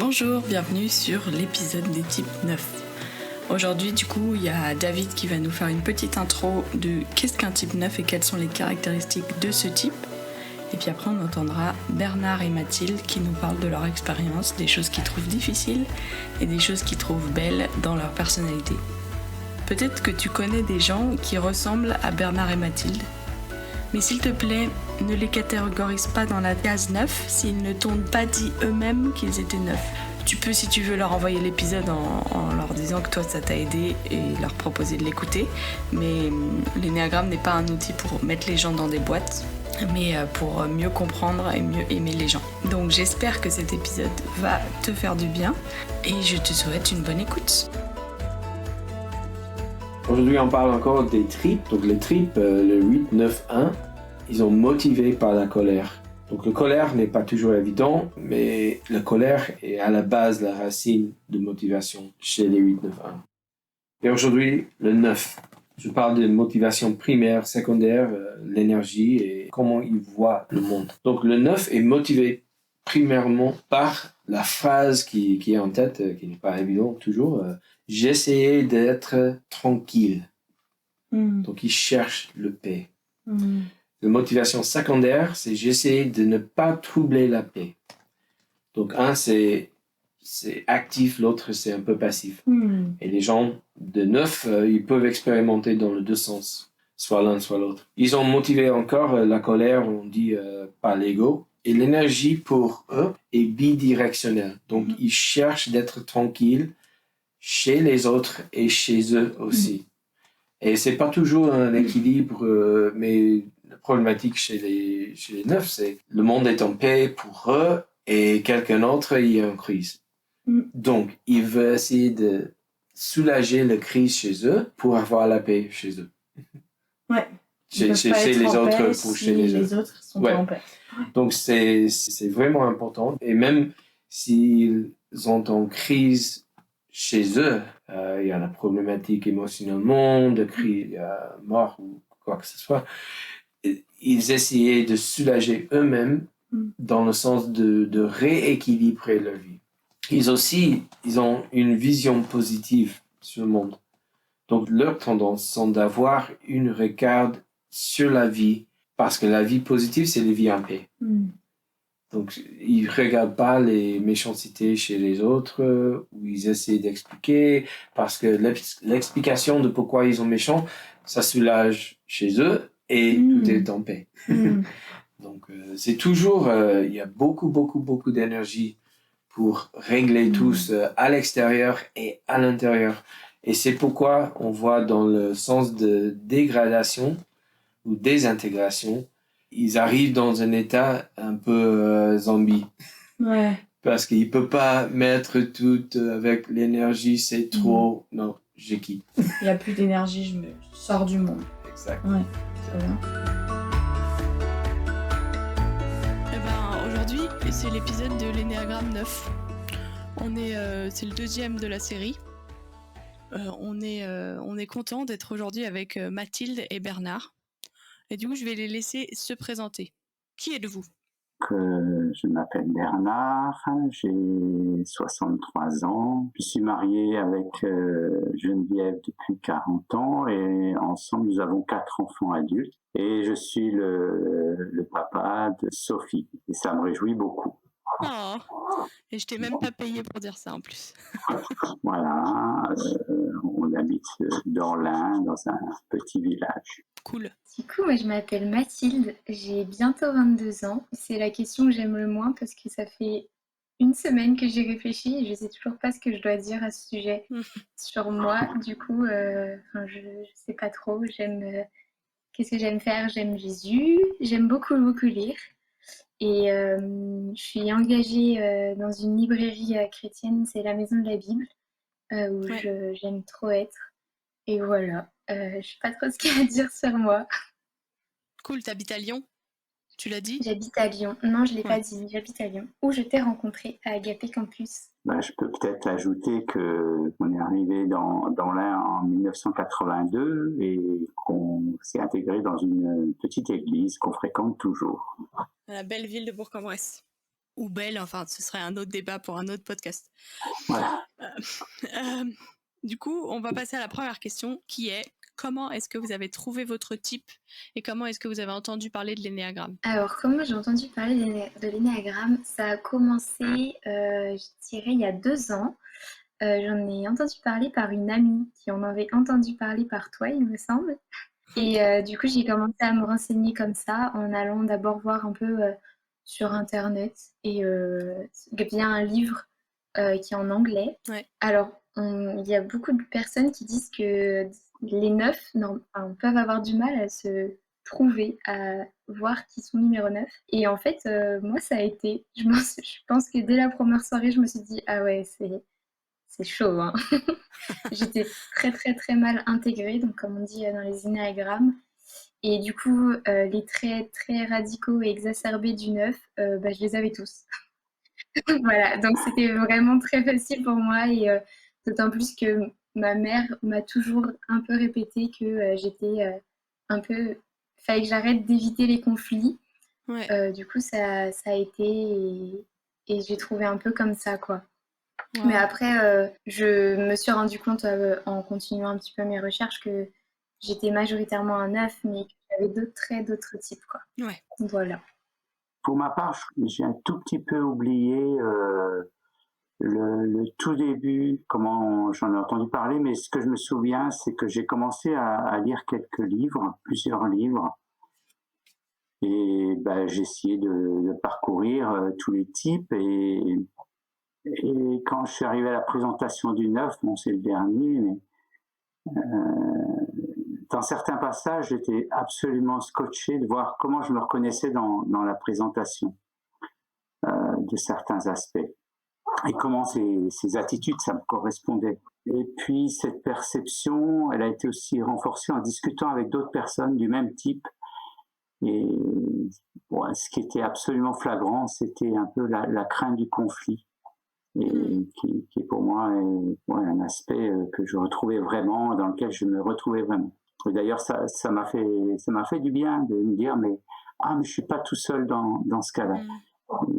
Bonjour, bienvenue sur l'épisode des types 9. Aujourd'hui, du coup, il y a David qui va nous faire une petite intro de qu'est-ce qu'un type 9 et quelles sont les caractéristiques de ce type. Et puis après, on entendra Bernard et Mathilde qui nous parlent de leur expérience, des choses qu'ils trouvent difficiles et des choses qu'ils trouvent belles dans leur personnalité. Peut-être que tu connais des gens qui ressemblent à Bernard et Mathilde. Mais s'il te plaît, ne les catégorise pas dans la case 9 s'ils ne t'ont pas dit eux-mêmes qu'ils étaient 9. Tu peux, si tu veux, leur envoyer l'épisode en leur disant que toi ça t'a aidé et leur proposer de l'écouter. Mais l'énéagramme n'est pas un outil pour mettre les gens dans des boîtes, mais pour mieux comprendre et mieux aimer les gens. Donc j'espère que cet épisode va te faire du bien et je te souhaite une bonne écoute. Aujourd'hui, on parle encore des tripes. Donc les tripes, le 8, 9, 1, ils sont motivés par la colère. Donc la colère n'est pas toujours évident, mais la colère est à la base la racine de motivation chez les 8, 9, 1. Et aujourd'hui, le 9. Je parle de motivation primaire, secondaire, l'énergie et comment ils voient le monde. Donc le 9 est motivé primairement par la phrase qui est en tête, qui n'est pas évidente toujours. J'essayais d'être tranquille. Donc il cherche le paix. La motivation secondaire, c'est j'essayais de ne pas troubler la paix. Donc un, c'est actif, l'autre, c'est un peu passif. Et les gens de 9, ils peuvent expérimenter dans les deux sens, soit l'un, soit l'autre. Ils ont motivé encore la colère, on dit par l'ego. Et l'énergie pour eux est bidirectionnelle. Donc ils cherchent d'être tranquilles chez les autres et chez eux aussi. Et c'est pas toujours un équilibre, mais la problématique chez les 9, c'est le monde est en paix pour eux et quelqu'un d'autre il est en crise. Donc, ils veulent essayer de soulager la crise chez eux pour avoir la paix chez eux. Ouais. Chez les autres pour chez les autres sont pas en paix. Donc, c'est vraiment important. Et même s'ils sont en crise chez eux, il y a la problématique émotionnellement, de crise, mort ou quoi que ce soit, ils essayaient de soulager eux-mêmes dans le sens de rééquilibrer leur vie. Ils ont une vision positive sur le monde. Donc, leur tendance sont d'avoir une regard sur la vie, parce que la vie positive, c'est la vie en paix. Donc, ils ne regardent pas les méchancetés chez les autres, ou ils essaient d'expliquer, parce que l'explication de pourquoi ils sont méchants, ça soulage chez eux, et tout est en paix. Donc, c'est toujours, il y a beaucoup d'énergie pour régler tous à l'extérieur et à l'intérieur. Et c'est pourquoi on voit dans le sens de dégradation ou désintégration, ils arrivent dans un état un peu zombie. Ouais. Parce qu'ils ne peuvent pas mettre tout avec l'énergie, c'est trop. Non, je quitte. Il n'y a plus d'énergie, je me sors du monde. Exact. Ouais, très bien. Aujourd'hui, c'est l'épisode de l'énéagramme 9. C'est le deuxième de la série. On est content d'être aujourd'hui avec Mathilde et Bernard. Et du coup, je vais les laisser se présenter. Qui êtes-vous ? Je m'appelle Bernard, j'ai 63 ans. Je suis marié avec Geneviève depuis 40 ans et ensemble nous avons 4 enfants adultes. Et je suis le papa de Sophie et ça me réjouit beaucoup. Oh, et je t'ai même pas payé pour dire ça en plus. Voilà, on habite dans l'Ain, dans un petit village. Cool. Du coup, moi je m'appelle Mathilde, j'ai bientôt 22 ans. C'est la question que j'aime le moins parce que ça fait une semaine que j'y réfléchis et je sais toujours pas ce que je dois dire à ce sujet sur moi. Du coup, je sais pas trop. Qu'est-ce que j'aime faire? J'aime Jésus, j'aime beaucoup lire. Et je suis engagée dans une librairie chrétienne, c'est la Maison de la Bible, où j'aime trop être. Et voilà, je sais pas trop ce qu'il y a à dire sur moi. Cool, t'habites à Lyon? Tu l'as dit? J'habite à Lyon. Non, je l'ai pas dit, j'habite à Lyon. Où je t'ai rencontré à Agapé Campus. Je peux peut-être ajouter qu'on est arrivé dans l'Ain en 1982 et qu'on s'est intégré dans une petite église qu'on fréquente toujours. La belle ville de Bourg-en-Bresse. ou belle, enfin ce serait un autre débat pour un autre podcast. Voilà. Du coup, on va passer à la première question qui est comment est-ce que vous avez trouvé votre type et comment est-ce que vous avez entendu parler de l'énéagramme? Alors, comment j'ai entendu parler de l'énéagramme? Ça a commencé, je dirais, il y a 2 ans. J'en ai entendu parler par une amie qui en avait entendu parler par toi, il me semble. Et du coup, j'ai commencé à me renseigner comme ça en allant d'abord voir un peu sur Internet et via un livre qui est en anglais. Ouais. Alors, il y a beaucoup de personnes qui disent que les 9 peuvent avoir du mal à se trouver, à voir qui sont numéro 9. Et en fait, moi, ça a été. Je pense que dès la première soirée, je me suis dit, ah ouais, c'est chaud, hein. J'étais très très très mal intégrée, donc comme on dit dans les énéagrammes. Et du coup, les traits très radicaux et exacerbés du 9, je les avais tous. Voilà, donc c'était vraiment très facile pour moi et d'autant plus que ma mère m'a toujours un peu répété que j'étais un peu... Fallait que j'arrête d'éviter les conflits. Ouais. Du coup, ça a été et j'ai trouvé un peu comme ça, quoi. Wow. Mais après, je me suis rendu compte en continuant un petit peu mes recherches que j'étais majoritairement un 9, mais que j'avais d'autres traits, d'autres types, quoi. Ouais. Voilà. Pour ma part, j'ai un tout petit peu oublié le tout début, comment j'en ai entendu parler, mais ce que je me souviens, c'est que j'ai commencé à lire quelques livres, plusieurs livres, et j'ai essayé de parcourir tous les types, et quand je suis arrivé à la présentation du 9, bon, c'est le dernier, mais dans certains passages, j'étais absolument scotché de voir comment je me reconnaissais dans la présentation de certains aspects et comment ces attitudes, ça me correspondait. Et puis cette perception, elle a été aussi renforcée en discutant avec d'autres personnes du même type. Et bon, ce qui était absolument flagrant, c'était un peu la crainte du conflit, et qui pour moi est un aspect que je retrouvais vraiment, dans lequel je me retrouvais vraiment. Et d'ailleurs, ça m'a fait du bien de me dire, mais je suis pas tout seul dans ce cas-là.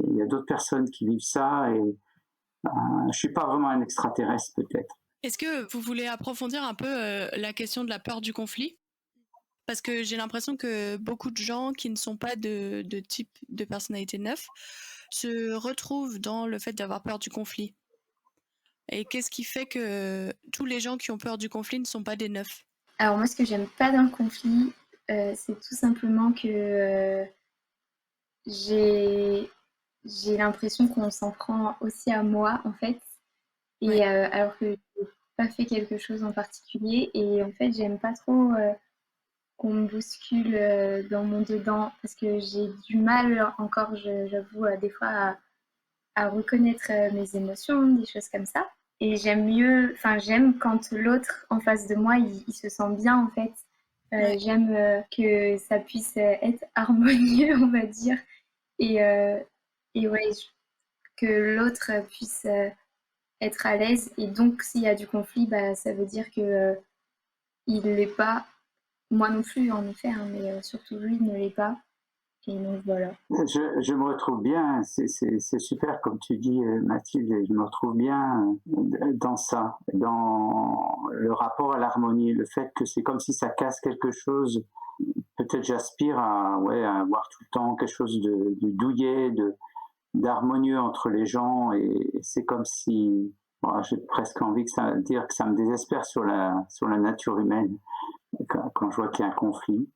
Il y a d'autres personnes qui vivent ça, et je suis pas vraiment un extraterrestre, peut-être. Est-ce que vous voulez approfondir un peu la question de la peur du conflit? Parce que j'ai l'impression que beaucoup de gens qui ne sont pas de type de personnalité 9 se retrouvent dans le fait d'avoir peur du conflit. Et qu'est-ce qui fait que tous les gens qui ont peur du conflit ne sont pas des 9? Alors moi, ce que j'aime pas dans le conflit, c'est tout simplement que j'ai l'impression qu'on s'en prend aussi à moi, en fait. Et Ouais. alors que j'ai pas fait quelque chose en particulier. Et en fait, j'aime pas trop qu'on me bouscule dans mon dedans parce que j'ai du mal encore, j'avoue, des fois à reconnaître mes émotions, des choses comme ça. Et j'aime quand l'autre en face de moi, il se sent bien, en fait. Ouais. J'aime que ça puisse être harmonieux, on va dire. Et ouais, que l'autre puisse être à l'aise. Et donc, s'il y a du conflit, ça veut dire que il l'est pas. Moi non plus, en effet, hein, mais surtout lui ne l'est pas. Et donc, voilà. Je me retrouve bien, c'est super comme tu dis, Mathilde, et je me retrouve bien dans ça, dans le rapport à l'harmonie, le fait que c'est comme si ça casse quelque chose. Peut-être j'aspire à avoir tout le temps quelque chose de douillet, d'harmonieux entre les gens, et c'est comme si, j'ai presque envie de dire que ça me désespère sur la nature humaine quand je vois qu'il y a un conflit.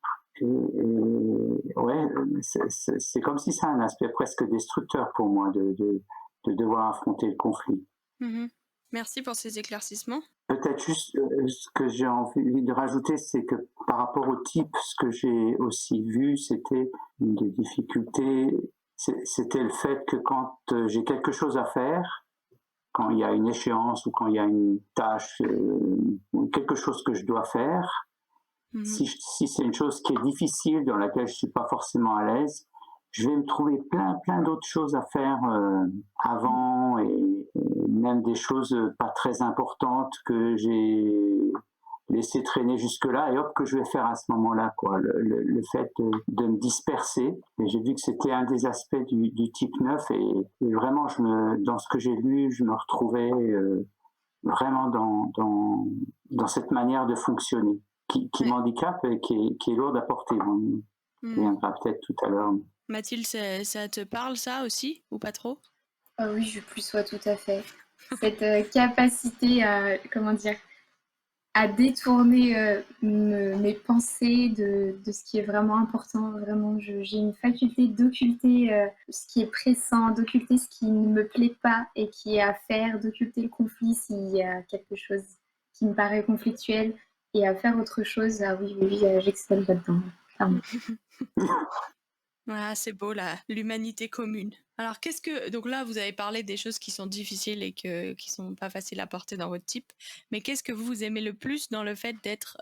C'est comme si ça a un aspect presque destructeur pour moi de devoir affronter le conflit. Mmh. Merci pour ces éclaircissements. Peut-être juste ce que j'ai envie de rajouter, c'est que par rapport au type, ce que j'ai aussi vu, c'était une des difficultés, c'était le fait que quand j'ai quelque chose à faire, quand il y a une échéance ou quand il y a une tâche, quelque chose que je dois faire, si c'est une chose qui est difficile, dans laquelle je suis pas forcément à l'aise, je vais me trouver plein d'autres choses à faire avant, et même des choses pas très importantes que j'ai laisser traîner jusque-là et hop que je vais faire à ce moment-là, quoi. Le fait de me disperser. Et j'ai vu que c'était un des aspects du type 9 et vraiment, dans ce que j'ai lu, je me retrouvais vraiment dans cette manière de fonctionner qui m'handicape et qui est lourde à porter. On viendra peut-être tout à l'heure. Mathilde, ça te parle ça aussi ou pas trop? Ah oui, je plus sois tout à fait. Cette capacité à, comment dire, à détourner mes pensées de ce qui est vraiment important. Vraiment, j'ai une faculté d'occulter ce qui est pressant, d'occulter ce qui ne me plaît pas et qui est à faire, d'occulter le conflit s'il y a quelque chose qui me paraît conflictuel et à faire autre chose. Ah oui, j'excelle là-dedans, clairement. Ah, c'est beau l'humanité commune. Alors donc là vous avez parlé des choses qui sont difficiles et qui sont pas faciles à porter dans votre type, mais qu'est-ce que vous aimez le plus dans le fait d'être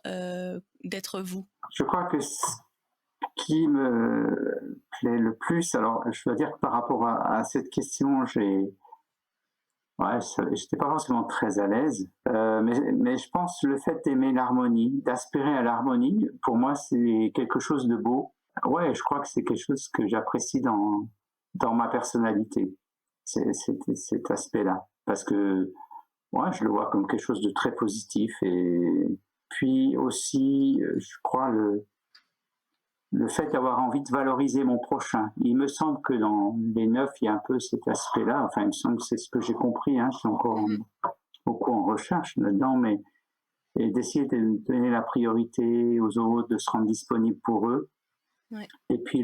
vous? Je crois que ce qui me plaît le plus, alors je dois dire que par rapport à cette question, j'étais pas forcément très à l'aise, mais je pense le fait d'aimer l'harmonie, d'aspirer à l'harmonie, pour moi c'est quelque chose de beau. Ouais, je crois que c'est quelque chose que j'apprécie dans ma personnalité, cet aspect-là, parce que je le vois comme quelque chose de très positif. Et puis aussi, je crois le fait d'avoir envie de valoriser mon prochain. Il me semble que dans les 9, il y a un peu cet aspect-là. Enfin, il me semble que c'est ce que j'ai compris. Je suis encore beaucoup en recherche là-dedans, mais et d'essayer de donner la priorité aux autres, de se rendre disponible pour eux. Ouais. Et puis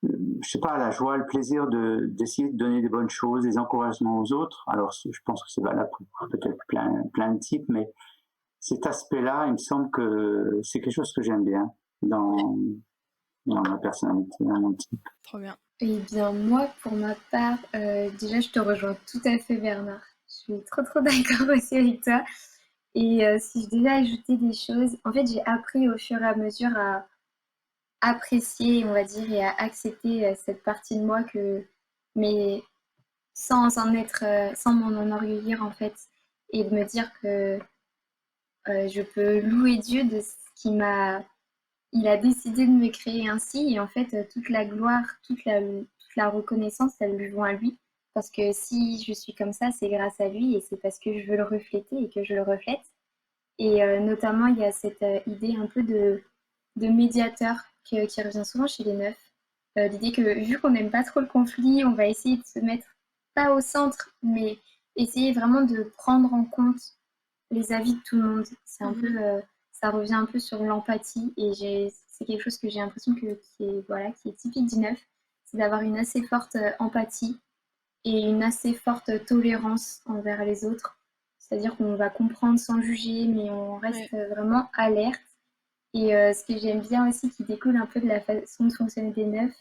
je sais pas, la joie, le plaisir d'essayer de donner des bonnes choses, des encouragements aux autres. Alors, je pense que c'est valable pour peut-être plein de types, mais cet aspect-là, il me semble que c'est quelque chose que j'aime bien dans ma personnalité, dans mon type. Trop bien. Eh bien, moi, pour ma part, déjà, je te rejoins tout à fait, Bernard. Je suis trop d'accord aussi avec toi. Et si je devais ajouter des choses, en fait, j'ai appris au fur et à mesure à apprécier, on va dire, et à accepter cette partie de moi mais sans m'en enorgueillir, en fait, et de me dire que je peux louer Dieu de ce il a décidé de me créer ainsi, et en fait, toute la gloire, toute la reconnaissance, elles lui vont à lui. Parce que si je suis comme ça, c'est grâce à lui et c'est parce que je veux le refléter et que je le reflète. Et notamment, il y a cette idée un peu de médiateur qui revient souvent chez les neufs. L'idée que vu qu'on n'aime pas trop le conflit, on va essayer de se mettre pas au centre, mais essayer vraiment de prendre en compte les avis de tout le monde. C'est un peu, ça revient un peu sur l'empathie et c'est quelque chose que j'ai l'impression qui est typique du neuf, c'est d'avoir une assez forte empathie et une assez forte tolérance envers les autres. C'est-à-dire qu'on va comprendre sans juger, mais on reste vraiment alerte. Et ce que j'aime bien aussi, qui découle un peu de la façon de fonctionner des neufs,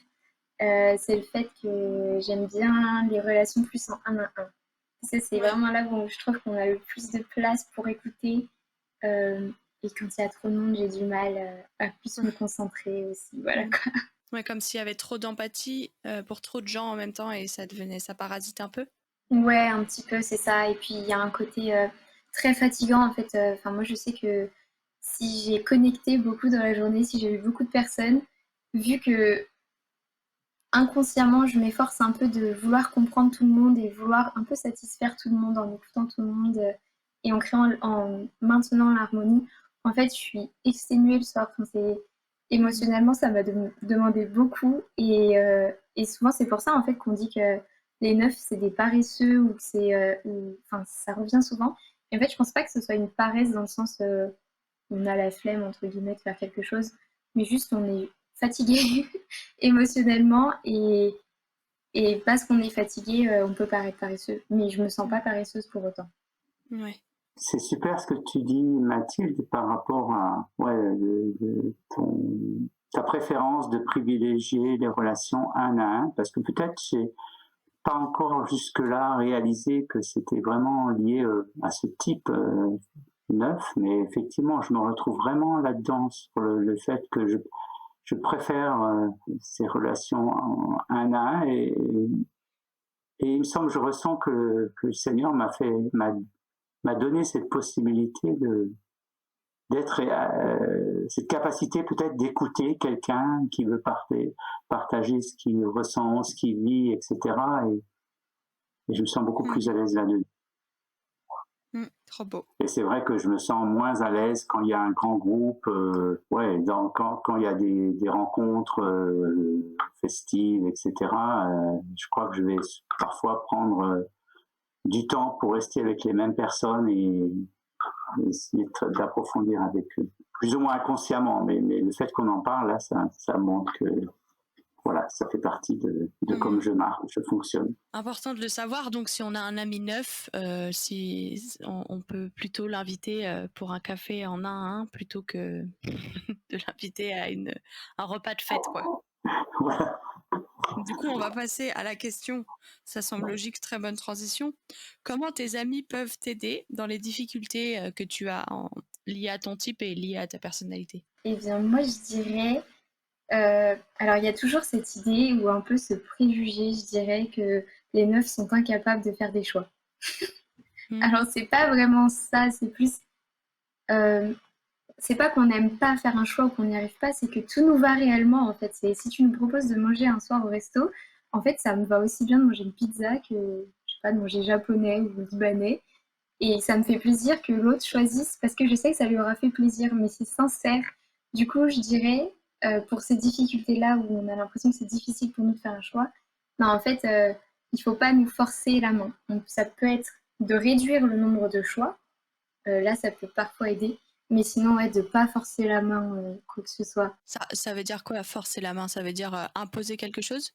c'est le fait que j'aime bien les relations plus en 1 à 1. C'est vraiment là où je trouve qu'on a le plus de place pour écouter. Et quand il y a trop de monde, j'ai du mal à plus me concentrer aussi. Voilà quoi. Ouais, comme s'il y avait trop d'empathie pour trop de gens en même temps et ça parasite un peu. Ouais, un petit peu, c'est ça. Et puis il y a un côté très fatigant en fait. Moi, je sais que si j'ai connecté beaucoup dans la journée, si j'ai eu beaucoup de personnes, vu que inconsciemment, je m'efforce un peu de vouloir comprendre tout le monde et vouloir un peu satisfaire tout le monde en écoutant tout le monde et en maintenant l'harmonie. En fait, je suis exténuée le soir. Émotionnellement, ça m'a demandé beaucoup et souvent, c'est pour ça en fait qu'on dit que les neufs, c'est des paresseux ou que ça revient souvent. Et en fait, je pense pas que ce soit une paresse dans le sens où on a la flemme, entre guillemets, de faire quelque chose, mais juste on est fatigué émotionnellement et parce qu'on est fatigué, on peut paraître paresseux. Mais je me sens pas paresseuse pour autant. Ouais. C'est super ce que tu dis, Mathilde, par rapport à ta préférence de privilégier les relations 1 à 1, parce que peut-être j'ai pas encore jusque-là réalisé que c'était vraiment lié à ce type 9, mais effectivement, je me retrouve vraiment là-dedans sur le fait que je préfère ces relations en 1 à 1 et il me semble, je ressens que le Seigneur m'a donné cette possibilité cette capacité peut-être d'écouter quelqu'un qui veut partager ce qu'il ressent, ce qu'il vit, etc. Et je me sens beaucoup plus à l'aise là-dedans. Trop beau. Et c'est vrai que je me sens moins à l'aise quand il y a un grand groupe, quand il y a des rencontres festives, etc. Je crois que je vais parfois prendre du temps pour rester avec les mêmes personnes et essayer d'approfondir avec eux. Plus ou moins inconsciemment, mais le fait qu'on en parle, là, ça montre que voilà, ça fait partie de comme je fonctionne. Important de le savoir, donc si on a un ami neuf, si on peut plutôt l'inviter pour un café en 1 à 1 plutôt que de l'inviter à un repas de fête, quoi. Voilà. Du coup, on va passer à la question, ça semble logique, très bonne transition. Comment tes amis peuvent t'aider dans les difficultés que tu as liées à ton type et liées à ta personnalité? Eh bien, moi, je dirais... alors, il y a toujours cette idée ou un peu ce préjugé, je dirais, que les meufs sont incapables de faire des choix. Alors, c'est pas vraiment ça, c'est plus... c'est pas qu'on n'aime pas faire un choix ou qu'on n'y arrive pas, c'est que tout nous va réellement, en fait. Si tu nous proposes de manger un soir au resto, en fait, ça me va aussi bien de manger une pizza que, je sais pas, de manger japonais ou libanais. Et ça me fait plaisir que l'autre choisisse parce que je sais que ça lui aura fait plaisir, mais c'est sincère. Du coup, je dirais, pour ces difficultés-là où on a l'impression que c'est difficile pour nous de faire un choix, non, en fait, il faut pas nous forcer la main. Donc, ça peut être de réduire le nombre de choix. Là, ça peut parfois aider. Mais sinon, ouais, de pas forcer la main, quoi que ce soit. Ça veut dire quoi, forcer la main? Ça veut dire imposer quelque chose?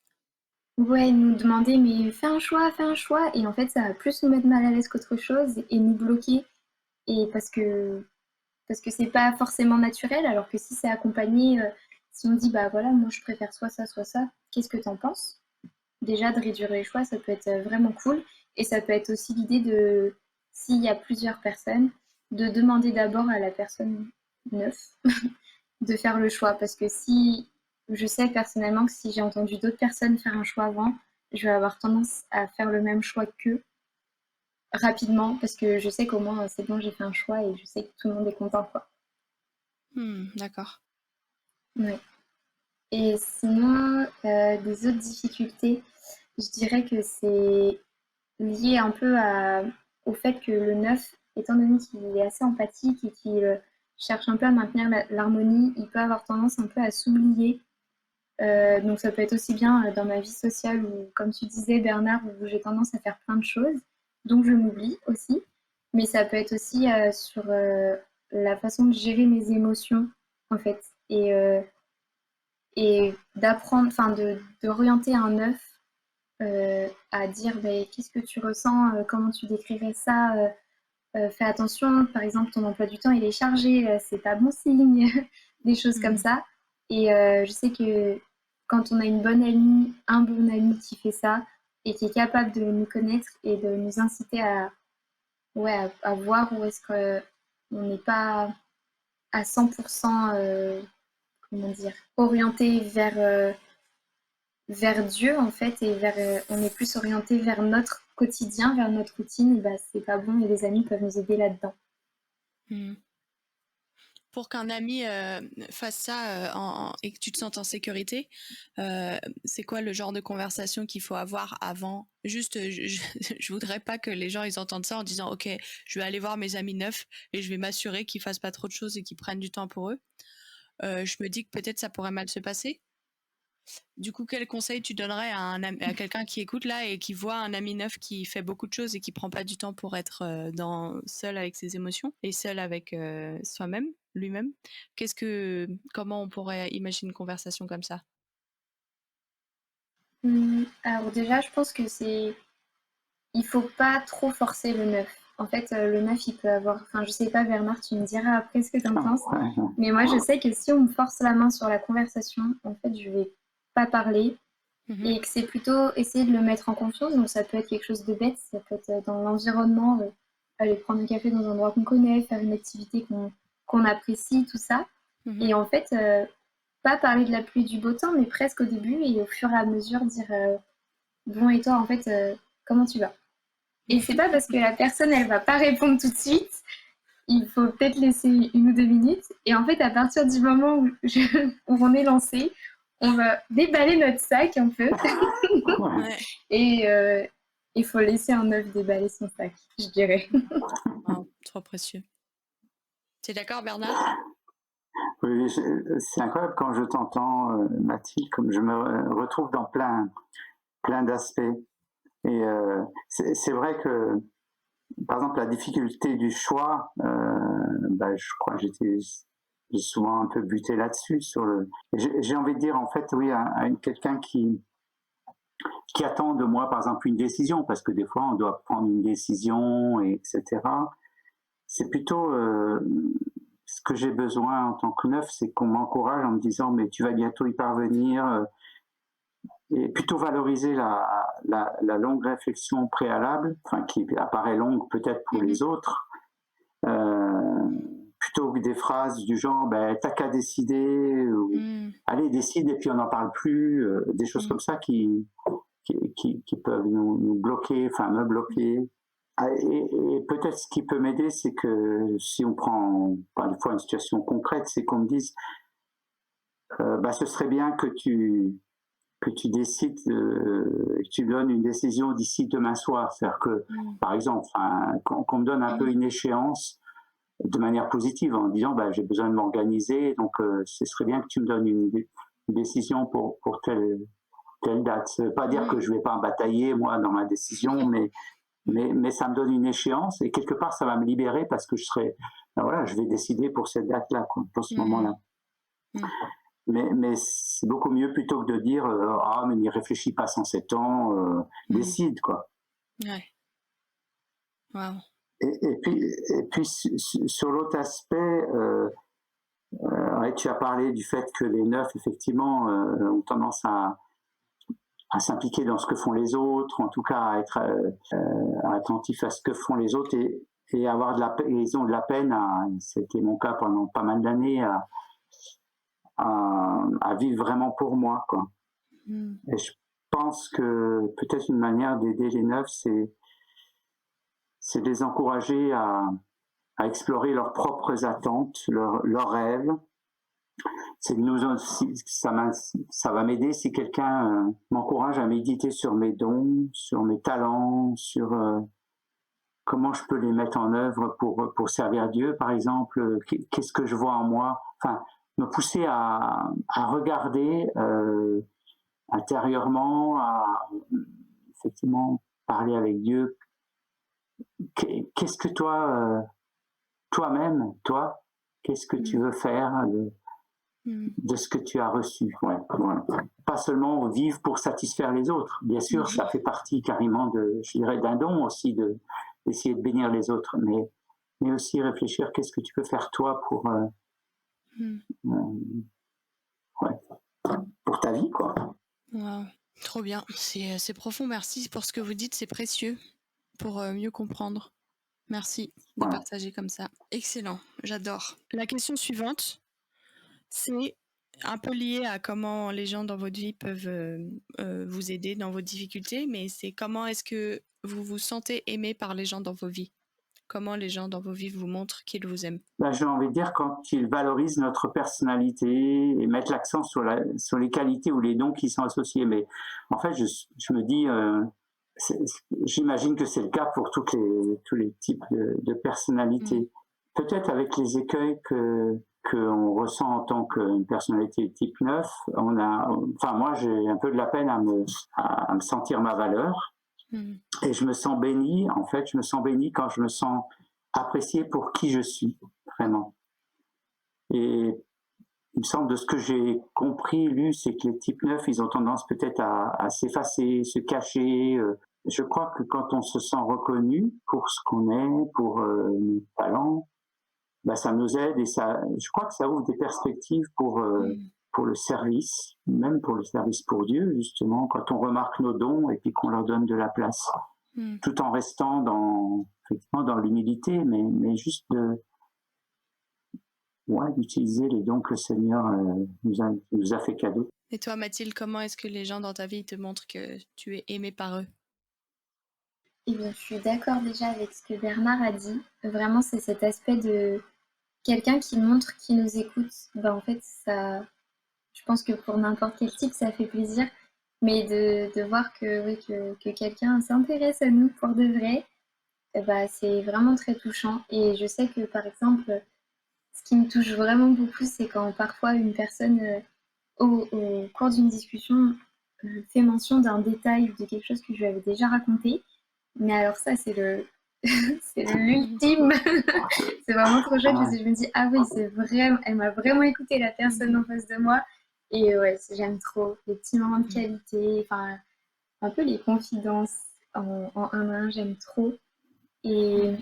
Ouais, nous demander, mais fais un choix, fais un choix. Et en fait, ça va plus nous mettre mal à l'aise qu'autre chose et nous bloquer. Et parce que c'est pas forcément naturel, alors que si c'est accompagné, si on dit, bah voilà, moi je préfère soit ça, qu'est-ce que t'en penses? Déjà, de réduire les choix, ça peut être vraiment cool. Et ça peut être aussi l'idée de, s'il y a plusieurs personnes, de demander d'abord à la personne neuve de faire le choix. Parce que si je sais personnellement que si j'ai entendu d'autres personnes faire un choix avant, je vais avoir tendance à faire le même choix qu'eux rapidement parce que je sais qu'au moins c'est bon, j'ai fait un choix et je sais que tout le monde est content, quoi. D'accord. Ouais. Et sinon, des autres difficultés, je dirais que c'est lié un peu au fait que le neuf, étant donné qu'il est assez empathique et qu'il cherche un peu à maintenir l'harmonie, il peut avoir tendance un peu à s'oublier. Donc ça peut être aussi bien dans ma vie sociale où, comme tu disais Bernard, où j'ai tendance à faire plein de choses, donc je m'oublie aussi. Mais ça peut être aussi sur la façon de gérer mes émotions, en fait. Et d'apprendre, enfin d'orienter un œuf à dire bah, qu'est-ce que tu ressens, comment tu décrirais ça, fais attention, par exemple ton emploi du temps il est chargé, c'est pas bon signe, des choses comme ça. Et je sais que quand on a une bonne amie, un bon ami qui fait ça et qui est capable de nous connaître et de nous inciter à voir où est-ce qu'on n'est pas à 100% comment dire, orienté vers Dieu en fait et on est plus orienté vers notre quotidien, vers notre routine, et bah, c'est pas bon et les amis peuvent nous aider là-dedans. Pour qu'un ami fasse ça et que tu te sentes en sécurité, c'est quoi le genre de conversation qu'il faut avoir avant? Juste, je voudrais pas que les gens ils entendent ça en disant ok, je vais aller voir mes amis neufs et je vais m'assurer qu'ils fassent pas trop de choses et qu'ils prennent du temps pour eux. Je me dis que peut-être ça pourrait mal se passer. Du coup, quel conseil tu donnerais à quelqu'un qui écoute là et qui voit un ami neuf qui fait beaucoup de choses et qui prend pas du temps pour être seul avec ses émotions et seul avec soi-même, lui-même? Comment on pourrait imaginer une conversation comme ça? Alors déjà, je pense que il faut pas trop forcer le neuf. En fait, le neuf, il peut avoir, enfin, je sais pas, Bernard, tu me diras après ce que tu en penses, mais moi, je sais que si on me force la main sur la conversation, en fait, je vais pas parler. Et que c'est plutôt essayer de le mettre en confiance. Donc ça peut être quelque chose de bête, ça peut être dans l'environnement, aller prendre un café dans un endroit qu'on connaît, faire une activité qu'on apprécie, tout ça. Et en fait, pas parler de la pluie du beau temps, mais presque au début et au fur et à mesure dire bon et toi en fait comment tu vas? Et c'est pas parce que la personne elle va pas répondre tout de suite il faut peut-être laisser 1 ou 2 minutes. Et en fait, à partir du moment où on est lancé, on va déballer notre sac un peu. Ouais. Et il faut laisser un œuf déballer son sac, je dirais. Oh, trop précieux. Tu es d'accord, Bernard? Oui, c'est incroyable quand je t'entends, Mathilde, comme je me retrouve dans plein d'aspects. Et c'est vrai que, par exemple, la difficulté du choix, je crois que j'ai souvent un peu buté là-dessus. J'ai envie de dire, en fait, oui, à quelqu'un qui attend de moi, par exemple, une décision, parce que des fois, on doit prendre une décision, etc. C'est plutôt ce que j'ai besoin en tant que neuf, c'est qu'on m'encourage en me disant mais tu vas bientôt y parvenir, et plutôt valoriser la longue réflexion préalable, enfin qui apparaît longue peut-être pour les autres, plutôt que des phrases du genre t'as qu'à décider, ou allez décide et puis on n'en parle plus, des choses comme ça qui peuvent nous bloquer, enfin me bloquer. Et peut-être ce qui peut m'aider, c'est que si on prend une fois une situation concrète, c'est qu'on me dise ce serait bien que tu décides, que tu donnes une décision d'ici demain soir. C'est-à-dire que, par exemple, qu'on me donne un peu une échéance de manière positive en disant j'ai besoin de m'organiser, donc ce serait bien que tu me donnes une décision pour telle date. Ça veut pas dire que je vais pas batailler moi dans ma décision, mais ça me donne une échéance et quelque part ça va me libérer parce que je vais décider pour cette date-là, pour ce moment-là. Mais c'est beaucoup mieux plutôt que de dire mais n'y réfléchis pas 107 ans, décide quoi. Ouais. Wow. Et puis sur l'autre aspect, tu as parlé du fait que les neufs effectivement ont tendance à s'impliquer dans ce que font les autres, en tout cas à être attentif à ce que font les autres et avoir ils ont de la peine, c'était mon cas pendant pas mal d'années, à vivre vraiment pour moi, quoi. Et je pense que peut-être une manière d'aider les neufs, c'est de les encourager à explorer leurs propres attentes, leurs rêves. Ça va m'aider si quelqu'un m'encourage à méditer sur mes dons, sur mes talents, sur comment je peux les mettre en œuvre pour servir Dieu, par exemple. Qu'est-ce que je vois en moi? Enfin, me pousser à regarder intérieurement, à effectivement parler avec Dieu. Qu'est-ce que toi-même, qu'est-ce que tu veux faire de ce que tu as reçu? Voilà. Pas seulement vivre pour satisfaire les autres. Bien sûr, ça fait partie carrément d'un don aussi d'essayer de bénir les autres, mais aussi réfléchir qu'est-ce que tu peux faire toi pour pour ta vie, quoi. Wow. Trop bien, c'est profond, merci pour ce que vous dites, c'est précieux pour mieux comprendre. Merci de partager comme ça. Excellent, j'adore. La question suivante, c'est un peu lié à comment les gens dans votre vie peuvent vous aider dans vos difficultés, mais c'est comment est-ce que vous vous sentez aimé par les gens dans vos vies? Comment les gens dans vos vies vous montrent qu'ils vous aiment? J'ai envie de dire quand ils valorisent notre personnalité et mettent l'accent sur les qualités ou les dons qui sont associés. Mais en fait, je me dis, j'imagine que c'est le cas pour tous les types de personnalités. Peut-être avec les écueils qu'on ressent en tant qu'une personnalité type 9, moi j'ai un peu de la peine à me sentir ma valeur. Et je me sens béni, quand je me sens apprécié pour qui je suis, vraiment. Et il me semble de ce que j'ai compris, lu, c'est que les types 9, ils ont tendance peut-être à s'effacer, se cacher. Je crois que quand on se sent reconnu pour ce qu'on est, pour nos talents, ça nous aide et je crois que ça ouvre des perspectives pour le service, même pour le service pour Dieu, justement, quand on remarque nos dons et puis qu'on leur donne de la place, tout en restant effectivement dans l'humilité, mais juste d'utiliser les dons que le Seigneur nous a fait cadeau. Et toi, Mathilde, comment est-ce que les gens dans ta vie te montrent que tu es aimé par eux? Eh bien, je suis d'accord déjà avec ce que Bernard a dit. Vraiment, c'est cet aspect de quelqu'un qui montre qu'il nous écoute. Ben, en fait, ça, je pense que pour n'importe quel type, ça fait plaisir. Mais de voir que, oui, que quelqu'un s'intéresse à nous pour de vrai, eh ben, c'est vraiment très touchant. Et je sais que, par exemple, ce qui me touche vraiment beaucoup, c'est quand parfois une personne, au cours d'une discussion, fait mention d'un détail ou de quelque chose que je lui avais déjà raconté. Mais alors ça, c'est c'est l'ultime. C'est vraiment trop chouette parce que je me dis, ah oui, c'est vraiment, elle m'a vraiment écouté la personne en face de moi. Et ouais, j'aime trop les petits moments de qualité, enfin, un peu les confidences en un à un, j'aime trop. Et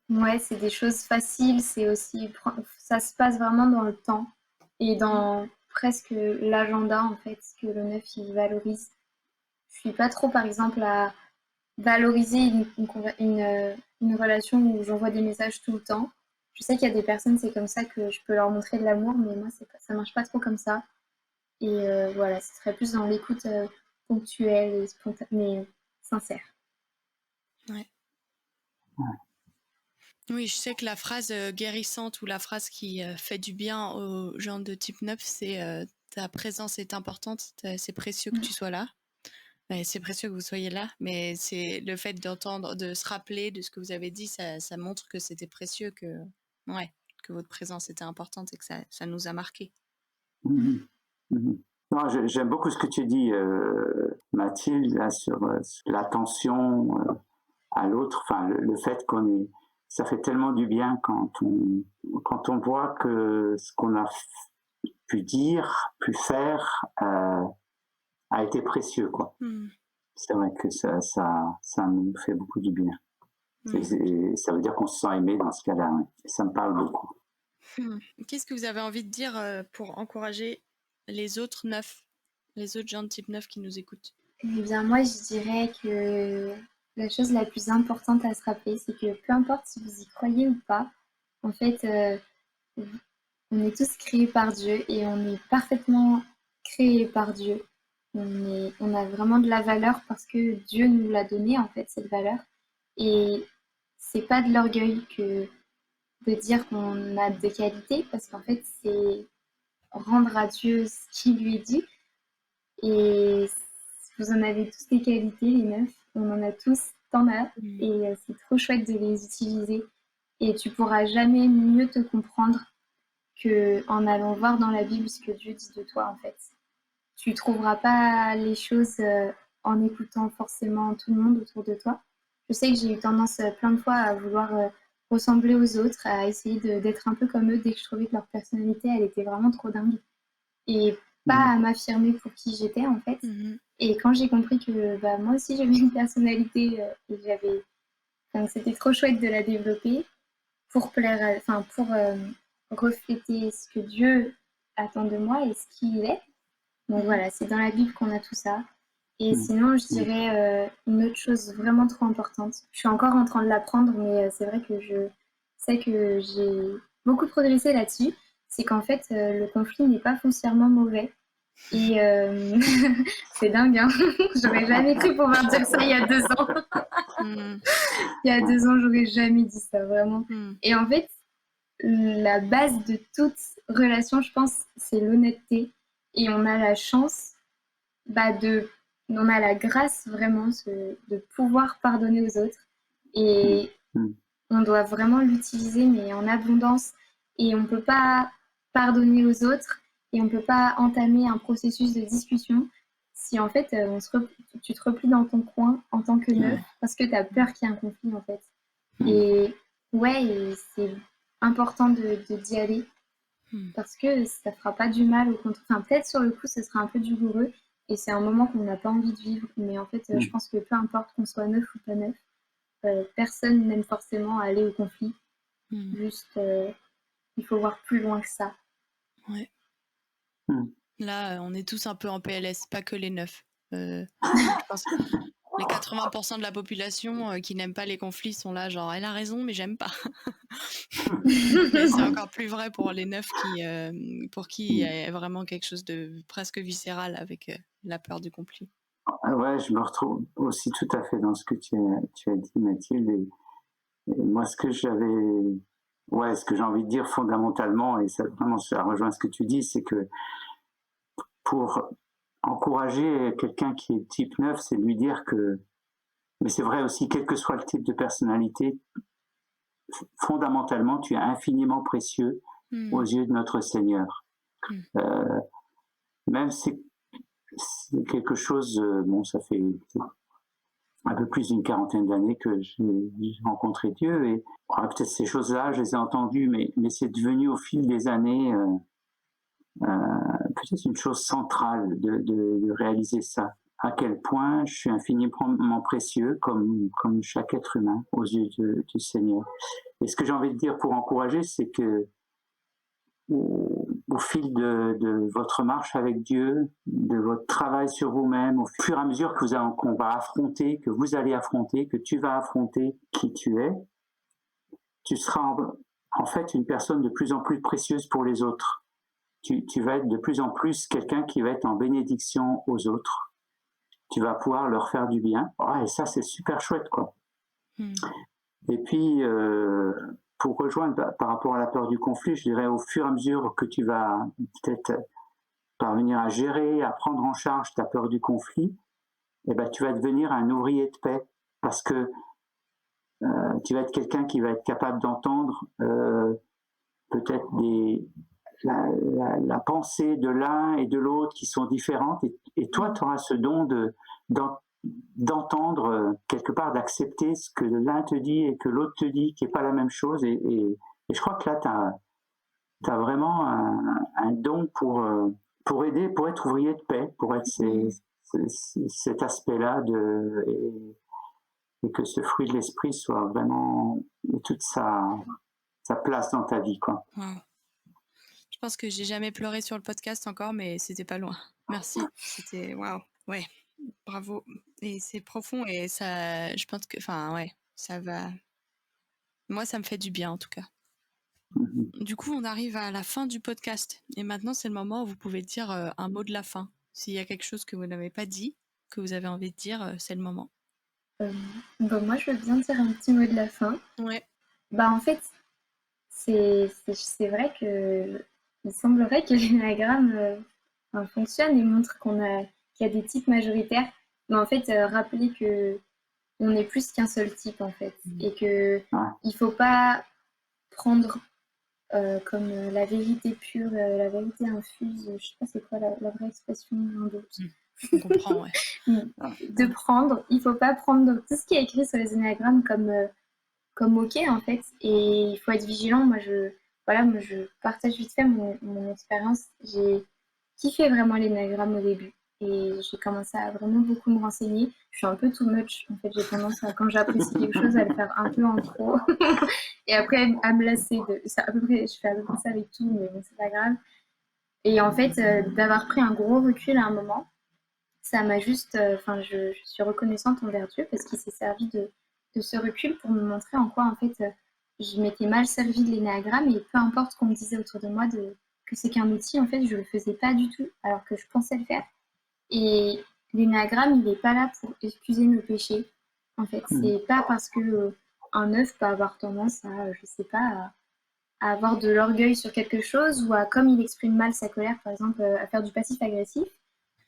ouais, c'est des choses faciles, c'est aussi, ça se passe vraiment dans le temps et dans presque l'agenda en fait que le neuf il valorise. Je suis pas trop par exemple à valoriser une relation où j'envoie des messages tout le temps. Je sais qu'il y a des personnes, c'est comme ça que je peux leur montrer de l'amour, mais moi, ça marche pas trop comme ça. Et voilà, ce serait plus dans l'écoute ponctuelle et spontanée, mais sincère. Ouais. Oui, je sais que la phrase guérissante ou la phrase qui fait du bien aux gens de type 9, c'est ta présence est importante, c'est précieux que tu sois là. C'est précieux que vous soyez là, mais c'est le fait d'entendre, de se rappeler de ce que vous avez dit, ça montre que c'était précieux, que votre présence était importante et que ça nous a marqué. Non, j'aime beaucoup ce que tu dis, Mathilde, là, sur l'attention à l'autre. Enfin, le fait ça fait tellement du bien quand on voit que ce qu'on a pu dire, pu faire, a été précieux, quoi. C'est vrai que ça nous fait beaucoup du bien. Ça veut dire qu'on se sent aimé dans ce cas-là. Ouais. Ça me parle beaucoup. Qu'est-ce que vous avez envie de dire pour encourager les autres 9, les autres gens de type 9 qui nous écoutent? Eh bien, moi, je dirais que la chose la plus importante à se rappeler, c'est que peu importe si vous y croyez ou pas, en fait, on est tous créés par Dieu et on est parfaitement créés par Dieu. On a vraiment de la valeur parce que Dieu nous l'a donné, en fait, cette valeur. Et c'est pas de l'orgueil que de dire qu'on a des qualités, parce qu'en fait, c'est rendre à Dieu ce qui lui est dit. Et vous en avez tous des qualités, les 9. On en a tous, t'en as. Et c'est trop chouette de les utiliser. Et tu pourras jamais mieux te comprendre qu'en allant voir dans la Bible ce que Dieu dit de toi, en fait. Tu trouveras pas les choses en écoutant forcément tout le monde autour de toi. Je sais que j'ai eu tendance plein de fois à vouloir ressembler aux autres, à essayer d'être un peu comme eux dès que je trouvais que leur personnalité, elle était vraiment trop dingue. Et pas à m'affirmer pour qui j'étais, en fait. Et quand j'ai compris que moi aussi j'avais une personnalité et c'était trop chouette de la développer pour plaire, pour refléter ce que Dieu attend de moi et ce qu'il est. Donc voilà, c'est dans la Bible qu'on a tout ça. Et sinon, je dirais une autre chose vraiment trop importante. Je suis encore en train de l'apprendre, mais c'est vrai que je sais que j'ai beaucoup progressé là-dessus. C'est qu'en fait, le conflit n'est pas foncièrement mauvais. Et c'est dingue, hein. J'aurais jamais cru pouvoir dire ça il y a 2 ans. Il y a 2 ans, j'aurais jamais dit ça, vraiment. Et en fait, la base de toute relation, je pense, c'est l'honnêteté. Et on a la chance, on a la grâce vraiment de pouvoir pardonner aux autres. Et on doit vraiment l'utiliser, mais en abondance. Et on ne peut pas pardonner aux autres et on ne peut pas entamer un processus de discussion si en fait tu te replies dans ton coin en tant que neuf parce que tu as peur qu'il y ait un conflit en fait. Et ouais, et c'est important d'y aller parce que ça fera pas du mal au contraire. Enfin, peut-être sur le coup, ce sera un peu douloureux et c'est un moment qu'on n'a pas envie de vivre. Mais en fait, je pense que peu importe qu'on soit neuf ou pas neuf, personne n'aime forcément aller au conflit. Juste, il faut voir plus loin que ça. Ouais. Là, on est tous un peu en PLS, pas que les 9. Je pense que les 80% de la population qui n'aime pas les conflits sont là, genre, elle a raison, mais j'aime pas. Mais c'est encore plus vrai pour les 9 pour qui il y a vraiment quelque chose de presque viscéral avec la peur du conflit. Ouais, je me retrouve aussi tout à fait dans ce que tu as dit, Mathilde. Et moi, ce que j'ai envie de dire fondamentalement, et ça vraiment ça rejoint ce que tu dis, c'est que pour encourager quelqu'un qui est type 9, c'est de lui dire que, mais c'est vrai aussi, quel que soit le type de personnalité, fondamentalement, tu es infiniment précieux aux yeux de notre Seigneur. Même si c'est quelque chose, bon, ça fait un peu plus d'une quarantaine d'années que j'ai rencontré Dieu, et peut-être ces choses-là, je les ai entendues, mais c'est devenu au fil des années peut-être une chose centrale de réaliser ça. À quel point je suis infiniment précieux comme chaque être humain aux yeux du Seigneur. Et ce que j'ai envie de dire pour encourager, c'est que au fil de votre marche avec Dieu, de votre travail sur vous-même, au fur et à mesure qu'on va affronter, que vous allez affronter, que tu vas affronter qui tu es, tu seras en fait une personne de plus en plus précieuse pour les autres. Tu vas être de plus en plus quelqu'un qui va être en bénédiction aux autres. Tu vas pouvoir leur faire du bien. Et ça, c'est super chouette, quoi. Et puis, pour rejoindre par rapport à la peur du conflit, je dirais au fur et à mesure que tu vas peut-être parvenir à gérer, à prendre en charge ta peur du conflit, tu vas devenir un ouvrier de paix, parce que tu vas être quelqu'un qui va être capable d'entendre peut-être la pensée de l'un et de l'autre qui sont différentes, et toi, tu auras ce don d'entendre quelque part, d'accepter ce que l'un te dit et que l'autre te dit, qui n'est pas la même chose, et je crois que là, tu as vraiment un don pour aider, pour être ouvrier de paix, pour être cet aspect-là, et que ce fruit de l'esprit soit vraiment toute sa place dans ta vie, quoi. Wow. Je pense que j'ai jamais pleuré sur le podcast encore, mais c'était pas loin. Merci. C'était waouh. Ouais. Bravo. Et c'est profond, et ça, je pense que, ça va. Moi, ça me fait du bien en tout cas. Du coup, on arrive à la fin du podcast, et maintenant c'est le moment où vous pouvez dire un mot de la fin. S'il y a quelque chose que vous n'avez pas dit, que vous avez envie de dire, c'est le moment. Moi, je veux bien dire un petit mot de la fin. Ouais. En fait, c'est vrai que il semblerait que l'énagramme fonctionne et montre qu'il y a des types majoritaires. Mais en fait, rappeler que on est plus qu'un seul type, en fait. Et que il faut pas prendre comme la vérité pure, la vérité infuse, je sais pas c'est quoi la vraie expression en doute. On comprend, ouais. Il faut pas prendre tout ce qui est écrit sur les énagrammes comme ok, en fait, et il faut être vigilant. Moi, je partage vite fait mon expérience. J'ai kiffé vraiment l'énagramme au début, et j'ai commencé à vraiment beaucoup me renseigner. Je suis un peu too much, en fait. J'ai tendance à, quand j'apprécie quelque chose, à le faire un peu en trop, et après à me lasser je fais à peu près ça avec tout, mais bon, c'est pas grave. Et en fait, d'avoir pris un gros recul à un moment, ça m'a juste, je suis reconnaissante envers Dieu, parce qu'il s'est servi de ce recul pour me montrer en quoi, en fait, je m'étais mal servie de l'énéagramme, et peu importe ce qu'on me disait autour de moi que c'est qu'un outil, en fait, je le faisais pas du tout, alors que je pensais le faire. Et l'énéagramme, il n'est pas là pour excuser nos péchés. En fait, c'est pas parce que un 9 peut avoir tendance à, je sais pas, à avoir de l'orgueil sur quelque chose, ou à, comme il exprime mal sa colère, par exemple, à faire du passif-agressif.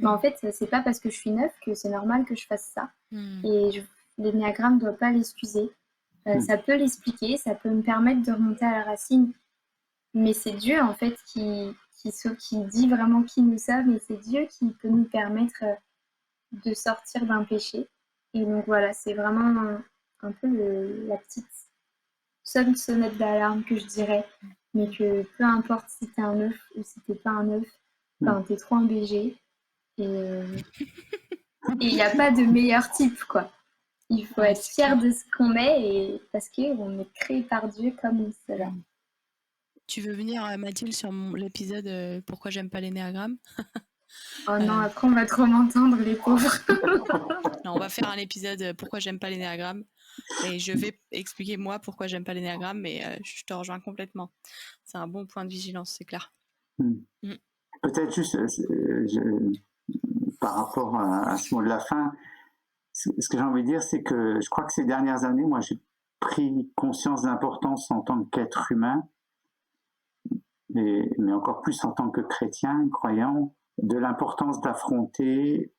Mais en fait, c'est pas parce que je suis 9 que c'est normal que je fasse ça. Et l'énéagramme ne doit pas l'excuser. Ça peut l'expliquer, ça peut me permettre de remonter à la racine. Mais c'est Dieu, en fait, qui dit vraiment qui nous sommes, et c'est Dieu qui peut nous permettre de sortir d'un péché. Et donc voilà, c'est vraiment un peu la petite sonnette d'alarme que je dirais. Mais que peu importe si t'es un 9 ou si t'es pas un 9, t'es trop un BG. Et il n'y a pas de meilleur type, quoi. Il faut être fier de ce qu'on est, et parce qu'on est créé par Dieu comme cela. Tu veux venir, Mathilde, sur l'épisode Pourquoi j'aime pas l'énéagramme? Oh non, après on va trop m'entendre, les pauvres. Non, on va faire un épisode Pourquoi j'aime pas l'énéagramme, et je vais expliquer moi pourquoi j'aime pas l'énéagramme, mais je te rejoins complètement. C'est un bon point de vigilance, c'est clair. Peut-être juste, par rapport à ce mot de la fin, ce que j'ai envie de dire, c'est que je crois que ces dernières années, moi, j'ai pris conscience d'importance en tant qu'être humain, mais encore plus en tant que chrétien, croyant, de l'importance d'affronter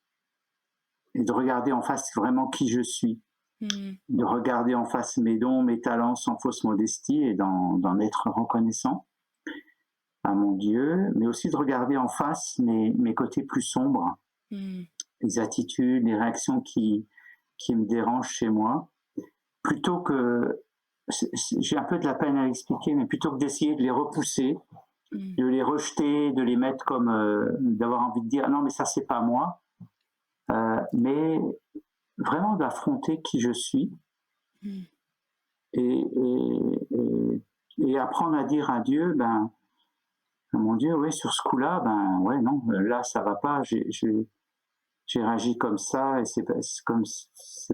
et de regarder en face vraiment qui je suis, de regarder en face mes dons, mes talents sans fausse modestie et d'en être reconnaissant à mon Dieu, mais aussi de regarder en face mes côtés plus sombres, les attitudes, les réactions qui me dérangent chez moi, plutôt que, j'ai un peu de la peine à l'expliquer, mais plutôt que d'essayer de les repousser, de les rejeter, de les mettre comme, d'avoir envie de dire non mais ça c'est pas moi, mais vraiment d'affronter qui je suis et apprendre à dire à Dieu, mon Dieu, oui, sur ce coup-là, ouais, non, là, ça va pas, j'ai réagi comme ça, et c'est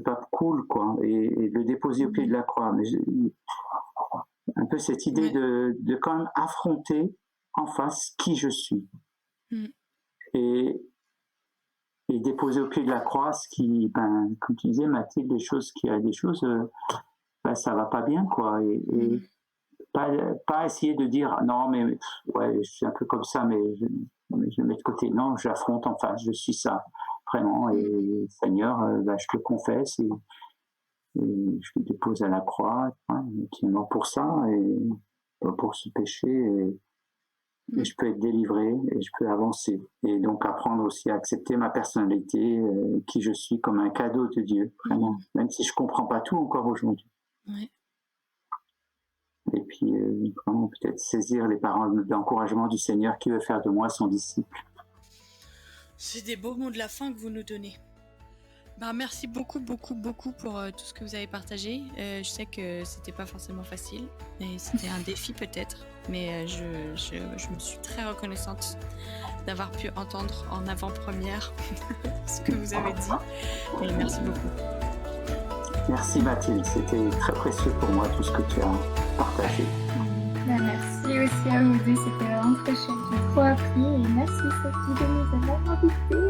pas cool, quoi, et de le déposer au pied de la croix. Mais un peu cette idée de quand même affronter en face qui je suis. Et déposer au pied de la croix ce qui, comme tu disais, Mathilde, des choses, ça va pas bien, quoi, et pas essayer de dire non mais ouais je suis un peu comme ça mais je le mets de côté. Non, j'affronte en face, je suis ça vraiment, et Seigneur, je te le confesse et je le dépose à la croix, qui est mort pour ça et pour ce péché, et je peux être délivré et je peux avancer, et donc apprendre aussi à accepter ma personnalité, qui je suis, comme un cadeau de Dieu, vraiment, même si je comprends pas tout encore aujourd'hui. Et puis, vraiment, peut-être saisir les paroles d'encouragement du Seigneur qui veut faire de moi son disciple. C'est des beaux mots de la fin que vous nous donnez. Merci beaucoup pour tout ce que vous avez partagé. Je sais que c'était pas forcément facile, et c'était un défi peut-être, mais je me suis très reconnaissante d'avoir pu entendre en avant-première ce que vous avez dit. Et merci beaucoup. Merci Mathilde, c'était très précieux pour moi tout ce que tu as partagé. Merci aussi à vous deux, c'était vraiment très chouette, j'ai trop appris, et merci Sophie de nous avoir invités.